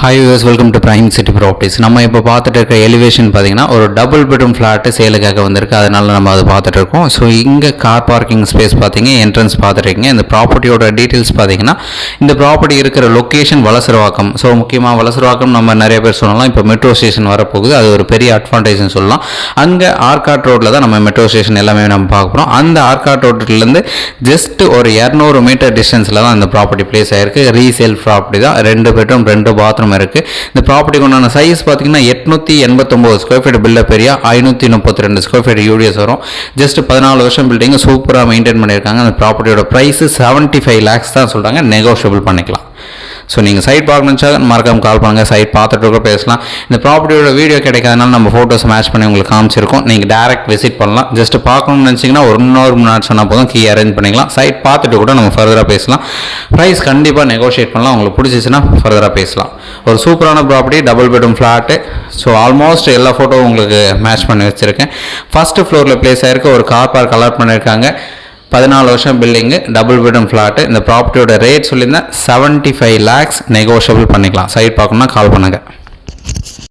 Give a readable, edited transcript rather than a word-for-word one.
Hi viewers, welcome to Prime City Properties. நம்ம இப்போ பார்த்துட்டு இருக்க எலிவேஷன் பார்த்தீங்கன்னா ஒரு டபுள் பெட்ரூம் ஃப்ளாட் சேலுக்காக வந்திருக்கு. அதனால நம்ம அதை பார்த்துட்டு இருக்கோம். ஸோ இங்கே கார் பார்க்கிங் ஸ்பேஸ் பார்த்தீங்க, என்ட்ரன்ஸ் பார்த்துருக்கீங்க. இந்த ப்ராப்பர்ட்டியோட டீட்டெயில்ஸ் பார்த்தீங்கன்னா இந்த ப்ராப்பர்ட்டி இருக்கிற லொக்கேஷன் வலசரவாக்கம். ஸோ முக்கியமாக வலசரவாக்கம் நம்ம நிறைய பேர் சொல்லலாம். இப்போ மெட்ரோ ஸ்டேஷன் வரப்போகுது, அது ஒரு பெரிய அட்வான்டேஜ்னு சொல்லலாம். அங்கே ஆர்காட் ரோட்டில் தான் நம்ம மெட்ரோ ஸ்டேஷன் எல்லாமே நம்ம பார்க்க போகிறோம். அந்த ஆர்காட் ரோட்லேருந்து ஜஸ்ட் ஒரு 200 மீட்டர் டிஸ்டன்ஸில் தான் இந்த ப்ராப்பர்ட்டி பிளேஸ் ஆயிருக்கு. ரீசேல் ப்ராப்பர்ட்டி தான், 2 பெட்ரூம் 2 பாத்ரூம் இருக்கு. இந்த ப்ராப்பர்ட்டிக்கு உண்டான சைஸ் பார்த்தீங்கன்னா 889 square feet built up area, 532 square feet UDS வரும். ஜஸ்ட் 14 வருஷம் பில்டிங், சூப்பராக மெயின்டைன் பண்ணியிருக்காங்க. அந்த ப்ராப்பர்ட்டியோட ப்ரைஸ் 75 lakhs தான் சொல்கிறாங்க, நெகோஷியபிள் பண்ணிக்கலாம். ஸோ நீங்கள் சைட் பார்க்கணுச்சா மறக்காம கால் பண்ணுங்கள், சைட் பார்த்துட்டு கூட பேசலாம். இந்த ப்ராப்பர்ட்டியோட வீடியோ கிடைக்காதனால நம்ம ஃபோட்டோஸ் மேட்ச் பண்ணி உங்களுக்கு காமிச்சிருக்கோம். நீங்கள் டேரக்ட் விசிட் பண்ணலாம். ஜஸ்ட் பார்க்கணும்னு நினச்சிங்கன்னா ஒரு இன்னொரு மினிட் சொன்னால் போதும், கீ அரேஞ்ச் பண்ணிக்கலாம். சைட் பார்த்துட்டு கூட நம்ம ஃபர்தராக பேசலாம். ப்ரைஸ் கண்டிப்பாக நெகோஷியேட் பண்ணலாம். உங்களுக்கு பிடிச்சிச்சுன்னா ஃபர்தராக பேசலாம். ஒரு சூப்பரான property, double bedroom flat. So almost எல்லா ஃபோட்டோவும் உங்களுக்கு மேட்ச் பண்ணி வச்சுருக்கேன். ஃபஸ்ட்டு ஃப்ளோரில் பிளேஸ் ஆகிருக்கு. ஒரு கார் பார்க் அலாட் பண்ணியிருக்காங்க. 14 வருஷம் பில்டிங்கு, டபுள் பெட்ரூம் ஃப்ளாட்டு. இந்த ப்ராப்பர்ட்டியோட ரேட் சொல்லியிருந்தேன் 75 lakhs, நெகோஷியபிள் பண்ணிக்கலாம். சைட் பார்க்கணுன்னா கால் பண்ணுங்கள்.